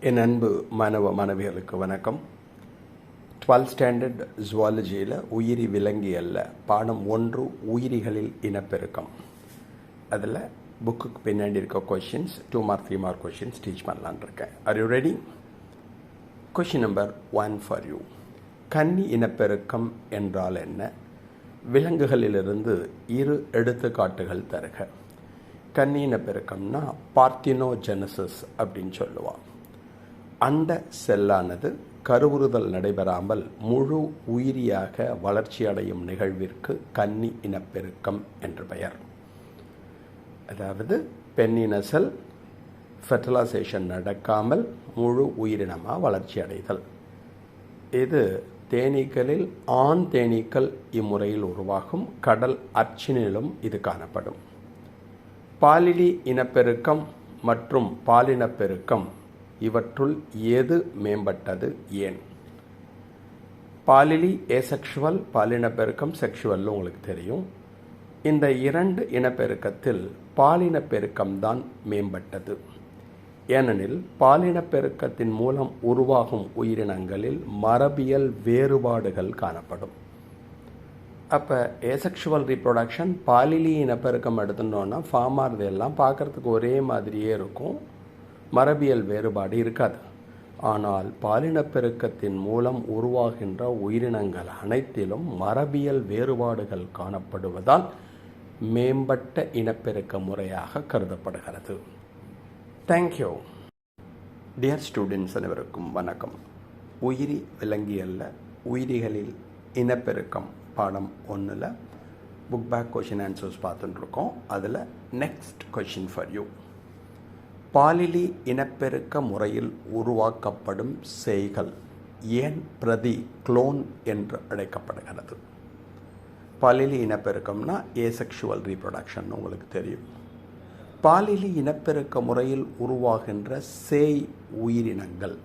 என் அன்பு மாணவ மாணவிகளுக்கு வணக்கம். 12th ஸ்டாண்டர்ட் ஜுவாலஜியில் உயிரி விலங்கியல்ல பாடம் 1 உயிரிகளில் இனப்பெருக்கம். அதில் புக்குக்கு பின்னாடி இருக்க questions 2 mark 3 mark questions teach பண்ணலான் இருக்கேன். Are you ready? Question number 1 for you. கன்னி இனப்பெருக்கம் என்றால் என்ன? விலங்குகளிலிருந்து 2 எடுத்துக்காட்டுகள் தருக. கன்னி இனப்பெருக்கம்னா பார்த்தினோஜெனசிஸ் அப்படின்னு சொல்லுவான். அண்ட செல்லானது கருவுறுதல் நடைபெறாமல் முழு உயிரியாக வளர்ச்சி அடையும் நிகழ்விற்கு கன்னி இனப்பெருக்கம் என்று பெயர். அதாவது பெண்ணின செல் ஃபெர்டிலைசேஷன் நடக்காமல் முழு உயிரினமாக வளர்ச்சி அடைதல். இது தேனீக்களில் ஆண் தேனீக்கள் இம்முறையில் உருவாகும். கடல் அர்ச்சினிலும் இது காணப்படும். பாலிலி இனப்பெருக்கம் மற்றும் பாலினப்பெருக்கம் இவற்றுள் எது மேம்பட்டது, ஏன்? பாலிலி ஏசெக்ஷுவல், பாலினப்பெருக்கம் செக்ஷுவல் உங்களுக்கு தெரியும். இந்த 2 இனப்பெருக்கத்தில் பாலினப்பெருக்கம்தான் மேம்பட்டது. ஏனெனில் பாலினப்பெருக்கத்தின் மூலம் உருவாகும் உயிரினங்களில் மரபியல் வேறுபாடுகள் காணப்படும். அப்போ ஏசெக்ஷுவல் ரீப்ரொடக்ஷன், பாலிலி இனப்பெருக்கம் எடுத்துட்டோன்னா ஃபார்ம் ஆகிறது எல்லாம் பார்க்குறதுக்கு ஒரே மாதிரியே இருக்கும், மரபியல் வேறுபாடு இருக்காது. ஆனால் பாலினப்பெருக்கத்தின் மூலம் உருவாகின்ற உயிரினங்கள் அனைத்திலும் மரபியல் வேறுபாடுகள் காணப்படுவதால் மேம்பட்ட இனப்பெருக்க முறையாக கருதப்படுகிறது. தேங்க்யூ. டியர் ஸ்டூடெண்ட்ஸ் அனைவருக்கும் வணக்கம். உயிரி விலங்கியல்ல உயிரிகளில் இனப்பெருக்கம் பாடம் 1ல் புக் பேக் கொஷின் ஆன்சர்ஸ் பார்த்துட்டு இருக்கோம். அதில் நெக்ஸ்ட் கொஷின் ஃபார் யூ. பாலிலி இனப்பெருக்க முறையில் உருவாக்கப்படும் சேய்கள் ஏன் பிரதி குளோன் என்று அழைக்கப்படுகிறது? பாலிலி இனப்பெருக்கம்னா ஏசெக்ஷுவல் ரீப்ரொடக்ஷன் உங்களுக்கு தெரியும். பாலிலி இனப்பெருக்க முறையில் உருவாகின்ற சேய் உயிரினங்கள்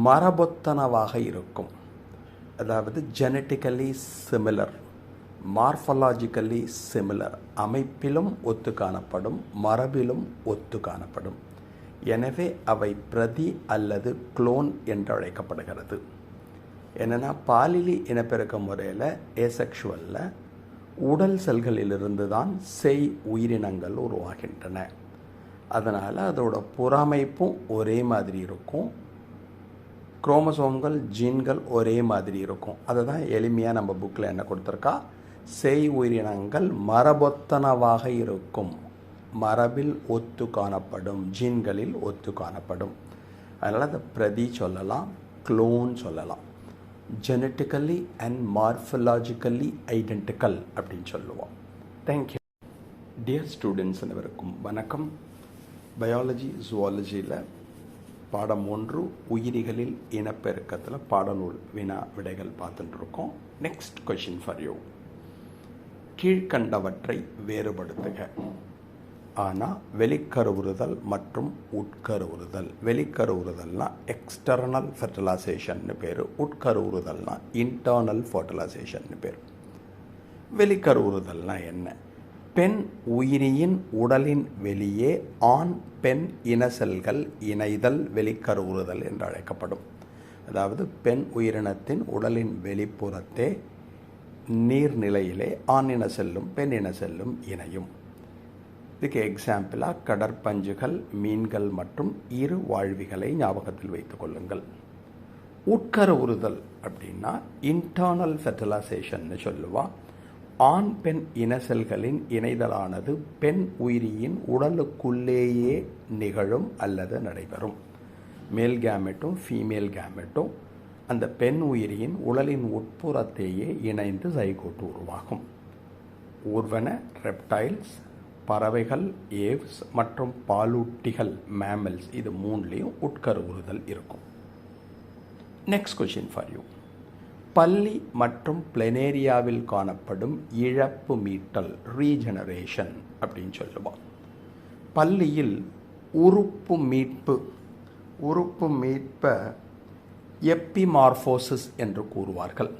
மரபொத்தனவாக இருக்கும். அதாவது ஜெனட்டிக்கலி சிமிலர், மார்ஃபலாஜிக்கலி சிமிலர், அமைப்பிலும் ஒத்து காணப்படும், மரபிலும் ஒத்து காணப்படும். எனவே அவை பிரதி அல்லது குளோன் என்று அழைக்கப்படுகிறது. என்னென்னா பாலிலி இனப்பெருக்க முறையில் ஏசெக்ஷுவலில் உடல் செல்களிலிருந்து தான் செய் உயிரினங்கள் உருவாகின்றன. அதனால் அதோட புறமைப்பும் ஒரே மாதிரி இருக்கும், குரோமசோம்கள் ஜீன்கள் ஒரே மாதிரி இருக்கும். அதை தான் எளிமையாக நம்ம புக்கில் என்ன கொடுத்துருக்கா, செய் உயிரினங்கள் மரபொத்தனவாக இருக்கும், மரபில் ஒத்து காணப்படும், ஜீன்களில் ஒத்து காணப்படும். அதனால் அதை பிரதி சொல்லலாம், குளோன் சொல்லலாம். ஜெனட்டிக்கலி அண்ட் மார்ஃபலாஜிக்கலி ஐடென்டிக்கல் அப்படின்னு சொல்லுவோம். தேங்க்யூ. டியர் ஸ்டூடெண்ட்ஸ் அனைவருக்கும் வணக்கம். பயாலஜி ஜுவாலஜியில் பாடம் 1 உயிரிகளில் இனப்பெருக்கத்தில் பாடநூல் வினா விடைகள் பார்த்துட்டு இருக்கோம். Next question for you. கீழ்கண்டவற்றை வேறுபடுத்துக. ஆனால் வெளிக்கருவுறுதல் மற்றும் உட்கருவுறுதல். வெளிக்கருவுறுதல்னா எக்ஸ்டர்னல் ஃபெர்டிலைசேஷன்னு பேர், உட்கருவுறுதல்னா இன்டர்னல் ஃபர்டிலைசேஷன் பேர். வெளிக்கருவுறுதல்னா என்ன? பெண் உயிரியின் உடலின் வெளியே ஆண் பெண் இன செல்கள் இணைதல் வெளிக்கருவுறுதல் என்று அழைக்கப்படும். அதாவது பெண் உயிரினத்தின் உடலின் வெளிப்புறத்தே நீர்நிலையிலே ஆணின செல்லும் பெண்ணின செல்லும் இணையும். இதுக்கு எக்ஸாம்பிளாக கடற்பஞ்சுகள், மீன்கள் மற்றும் 2 வாழ்விகளை ஞாபகத்தில் வைத்துக் கொள்ளுங்கள். உட்கருவுறுதல் அப்படின்னா இன்டர்னல் ஃபெர்டிலைசேஷன்னு சொல்லுவா. ஆண் பெண் இன செல்களின் இணைதலானது பெண் உயிரியின் உடலுக்குள்ளேயே நிகழும் அல்லது நடைபெறும். மேல் கேமெட்டும் ஃபீமேல் கேமெட்டும் அந்த பெண் உயிரியின் உடலின் உட்புறத்தையே இணைந்து சைகோட்டு உருவாகும். ஊர்வன ரெப்டைல்ஸ், பறவைகள் ஏவ்ஸ் மற்றும் பாலூட்டிகள் மேமல்ஸ், இது 3லையும் உட்கருவுறுதல் இருக்கும். Next question for you. பல்லி மற்றும் பிளனேரியாவில் காணப்படும் இழப்பு மீட்டல், ரீஜெனரேஷன் அப்படின்னு சொல்லுவோம். பல்லியில் உறுப்பு மீட்பை எப்பிமார்போசிஸ் என்று கூறுவார்கள்.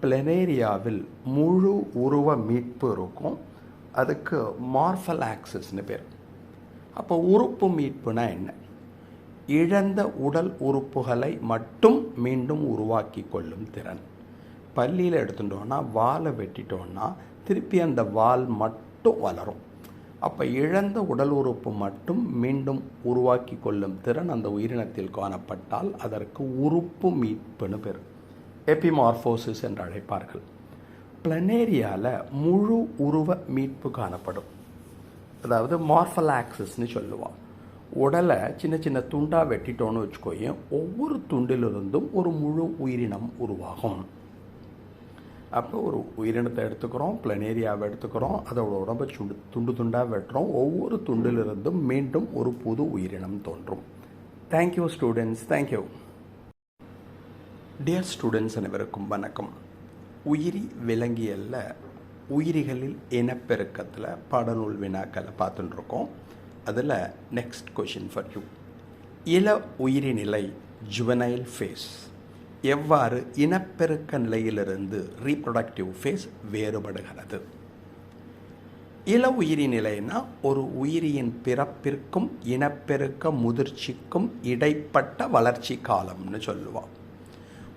பிளனேரியாவில் முழு உருவ மீட்பு இருக்கும், அதுக்கு மார்ஃபல் ஆக்சிஸ்னு பேர். அப்போ உறுப்பு மீட்புனா என்ன? இழந்த உடல் உறுப்புகளை மட்டும் மீண்டும் உருவாக்கி கொள்ளும் திறன். பல்லியில் எடுத்துட்டோன்னா வாலை வெட்டிட்டோன்னா திருப்பி அந்த வால் மட்டும் வளரும். அப்போ இழந்த உடல் உறுப்பு மட்டும் மீண்டும் உருவாக்கி கொள்ளும் திறன் அந்த உயிரினத்தில் காணப்பட்டால் அதற்கு உறுப்பு மீட்புன்னு பேர், எபிமார்போசிஸ் என்று அழைப்பார்கள். பிளனேரியாவில் முழு உருவ மீட்பு காணப்படும். அதாவது மார்ஃபலாக்சிஸ்ன்னு சொல்லுவாள். உடலை சின்ன சின்ன துண்டாக வெட்டிட்டோன்னு வச்சுக்கோயேன், ஒவ்வொரு துண்டிலிருந்தும் ஒரு முழு உயிரினம் உருவாகும். அப்போ ஒரு உயிரினத்தை எடுத்துக்கிறோம், பிளனேரியாவை எடுத்துக்கிறோம், அதோட உடம்பை துண்டு துண்டாக வெட்டுறோம், ஒவ்வொரு துண்டிலிருந்தும் மீண்டும் ஒரு புது உயிரினம் தோன்றும். Thank you students, thank you. Dear students அனைவருக்கும் வணக்கம். உயிரி விலங்கியல்ல உயிரிகளில் இனப்பெருக்கத்தில் பாடநூல் வினாக்களை பார்த்துட்டு இருக்கோம். அதில் நெக்ஸ்ட் கொஷின் ஃபார் யூ. இள உயிரி நிலை ஜுவனைல் ஃபேஸ் எவ்வாறு இனப்பெருக்க நிலையிலிருந்து ரீப்ரொடக்டிவ் ஃபேஸ் வேறுபடுகிறது? இள உயிரி நிலைன்னா ஒரு உயிரியின் பிறப்பிற்கும் இனப்பெருக்க முதிர்ச்சிக்கும் இடைப்பட்ட வளர்ச்சி காலம்னு சொல்லுவாள்.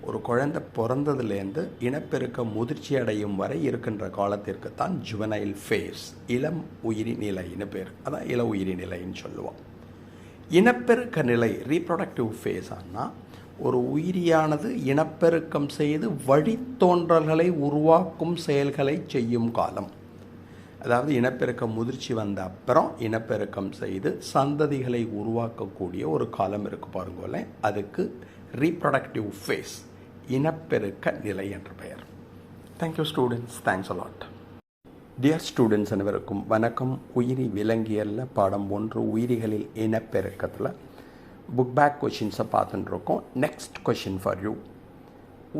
ஒரு குழந்தை பிறந்ததுலேருந்து இனப்பெருக்க முதிர்ச்சி அடையும் வரை இருக்கின்ற காலத்திற்கு தான் ஜுவனைல் ஃபேஸ், இளம் உயிரி நிலைன்னு பேர். அதான் இள உயிரி நிலைன்னு சொல்லுவோம். இனப்பெருக்க நிலை ரீப்ரொடக்டிவ் ஃபேஸ் ஆனால் ஒரு உயிரியானது இனப்பெருக்கம் செய்து வழித்தோன்றல்களை உருவாக்கும் செயல்களை செய்யும் காலம். அதாவது இனப்பெருக்க முதிர்ச்சி வந்த அப்புறம் இனப்பெருக்கம் செய்து சந்ததிகளை உருவாக்கக்கூடிய ஒரு காலம் இருக்குது பாருங்களேன், அதுக்கு ரீப்ரொடக்டிவ் ஃபேஸ், இனப்பெருக்க நிலை என்ற பெயர். Thank you students, thanks a lot. Dear students அனைவருக்கும் வணக்கம். உயிரி விலங்கியல்ல பாடம் 1 உயிரிகளில் இனப்பெருக்கத்தில் புக் பேக் கொஷின்ஸை பார்த்துட்டு இருக்கோம். Next question for you.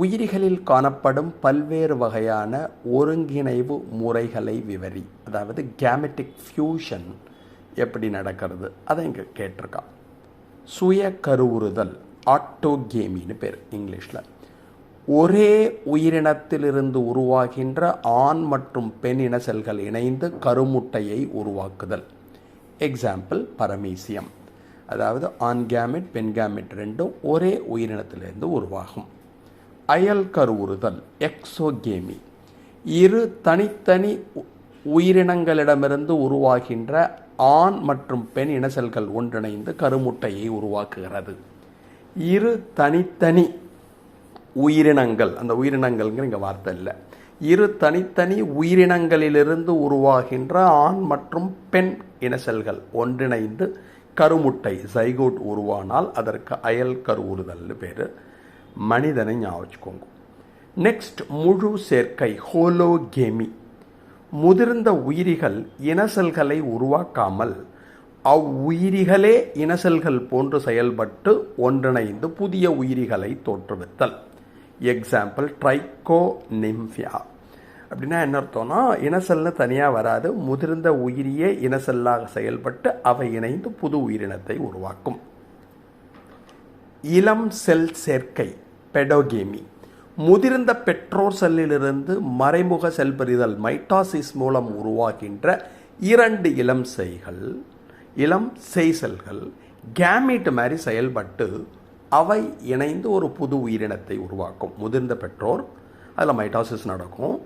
உயிரிகளில் காணப்படும் பல்வேறு வகையான ஒருங்கிணைவு முறைகளை விவரி. அதாவது கேமெட்டிக் ஃபியூஷன் எப்படி நடக்கிறது அதை இங்கே கேட்டிருக்கா. சுய கருவுறுதல், ஆட்டோகேமின்னு பேர் இங்கிலீஷில். ஒரே உயிரினத்திலிருந்து உருவாகின்ற ஆண் மற்றும் பெண் இன செல்கள் இணைந்து கருமுட்டையை உருவாக்குதல். எக்ஸாம்பிள் பரமீசியம். அதாவது ஆண் கேமெட் பெண் கேமெட் ரெண்டும் ஒரே உயிரினத்திலிருந்து உருவாகும். அயல் கருவுறுதல், எக்ஸோகேமி. இரு தனித்தனி உயிரினங்களிடமிருந்து உருவாகின்ற ஆண் மற்றும் பெண் இன செல்கள் ஒன்றிணைந்து கருமுட்டையை உருவாக்குகிறது. இரு தனித்தனி உயிரினங்கள், அந்த உயிரினங்கள்ங்கிற இங்கே வார்த்தை இல்லை, இரு தனித்தனி உயிரினங்களிலிருந்து உருவாகின்ற ஆண் மற்றும் பெண் இன செல்கள் ஒன்றிணைந்து கருமுட்டை ஜைகோட் உருவானால் அதற்கு அயல் கருவுறுதல்னு பேர். மனிதனை ஞாபகம் வச்சுக்கோங்க. நெக்ஸ்ட் முழு சேர்க்கை, ஹோலோகேமி. முதிர்ந்த உயிரிகள் இனசெல்களை உருவாக்காமல் அவ்வுயிரிகளே இனசெல்கள் போன்று செயல்பட்டு ஒன்றிணைந்து புதிய உயிரிகளை தோற்றுவித்தல். எக்ஸாம்பிள் ட்ரைகோனிம்ஃபியா. அப்படின்னா என்ன அர்த்தம்னா, இனசெல்னு தனியாக வராது, முதிர்ந்த உயிரியே இனசெல்லாக செயல்பட்டு அவை இணைந்து புது உயிரினத்தை உருவாக்கும். இளம் செல் சேர்க்கை, பெடோகேமி. முதிர்ந்த பெற்றோர் செல்லிலிருந்து மறைமுக செல் பிரிதல், மைட்டாசிஸ் மூலம் உருவாகின்ற 2 இளம் செய் செல்கள் கேமீட் மாதிரி செயல்பட்டு அவை இணைந்து ஒரு புது உயிரினத்தை உருவாக்கும். முதிர்ந்த பெற்றோர், அதில் மைட்டாசிஸ் நடக்கும்,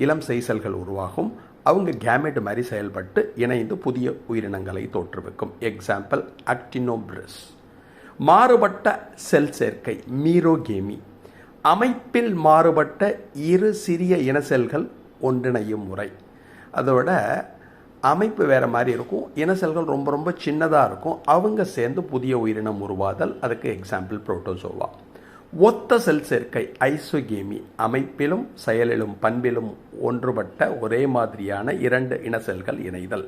இளம் செய் செல்கள் உருவாகும், அவங்க கேமெட் மாதிரி செயல்பட்டு இணைந்து புதிய உயிரினங்களை தோற்றுவிக்கும். எக்ஸாம்பிள் ஆக்டினோபிரஸ். மாறுபட்ட செல் சேர்க்கை, மீரோகேமி. அமைப்பில் மாறுபட்ட 2 சிறிய இன செல்கள் ஒன்றிணையும் முறை. அதோட அமைப்பு வேறு மாதிரி இருக்கும், இன செல்கள் ரொம்ப ரொம்ப சின்னதாக இருக்கும், அவங்க சேர்ந்து புதிய உயிரினம் உருவாதல். அதுக்கு எக்ஸாம்பிள் புரோட்டோசோவா. ஒத்த செல் சேர்க்கை, ஐசோகேமி. அமைப்பிலும் செயலிலும் பண்பிலும் ஒன்றுபட்ட ஒரே மாதிரியான 2 இன செல்கள் இணைதல்.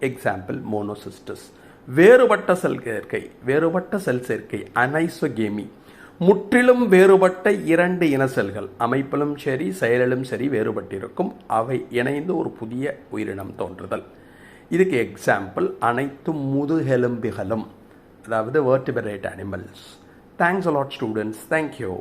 எக்ஸாம்பிள் மோனோசிஸ்டஸ். வேறுபட்ட செல் சேர்க்கை, அனைசோகேமி. முற்றிலும் வேறுபட்ட 2 இன செல்கள் அமைப்பிலும் சரி செயலிலும் சரி வேறுபட்டிருக்கும், அவை இணைந்து ஒரு புதிய உயிரினம் தோன்றுதல். இதுக்கு எக்ஸாம்பிள் அனைத்து முதுகெலும்பிகளும், அதாவது vertebrate animals. Thanks a lot students. Thank you.